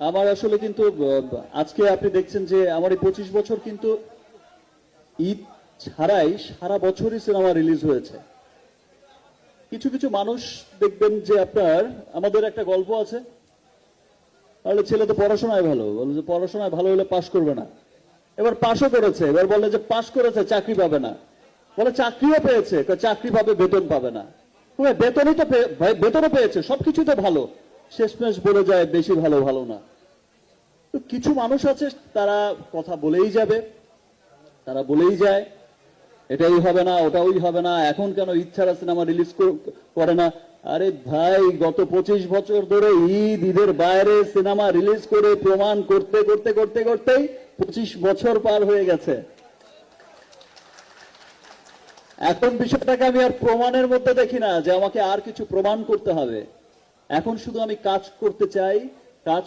আমার আসলে কিন্তু আজকে আপনি দেখছেন যে আমার এই 25 বছর কিন্তু ঈদ ছাড়াই সারা বছরই সিনেমা রিলিজ হয়েছে। কিছু কিছু মানুষ দেখবেন যে আপনার আমাদের একটা গল্প আছে, তাহলে ছেলে তো পড়াশোনায় ভালো, বলে যে পড়াশোনায় ভালো হলে পাশ করবে না। এবার পাশও করেছে, এবার বলে যে পাশ করেছে চাকরি পাবে না, বলে চাকরিও পেয়েছে, চাকরি পাবে বেতন পাবে না। বেতনই তো বেতনও পেয়েছে, সবকিছু তো ভালো, শেষমেশ বলে যায় বেশি ভালো ভালো না। তো কিছু মানুষ আছে তারা কথা বলেই যাবে, তারা বলেই যায় এটাই হবে না ওটাই হবে না, এখন কেন ইচ্ছারা সিনেমা রিলিজ করে না। আরে ভাই, গত 25 বছর ধরে ঈদের বাইরে সিনেমা রিলিজ করে প্রমাণ করতে করতে করতে করতেই 25 বছর পার হয়ে গেছে। এখন বিষয়টাকে আমি আর প্রমাণের মধ্যে দেখি না যে আমাকে আর কিছু প্রমাণ করতে হবে। এখন শুধু আমি কাজ করতে চাই, কাজ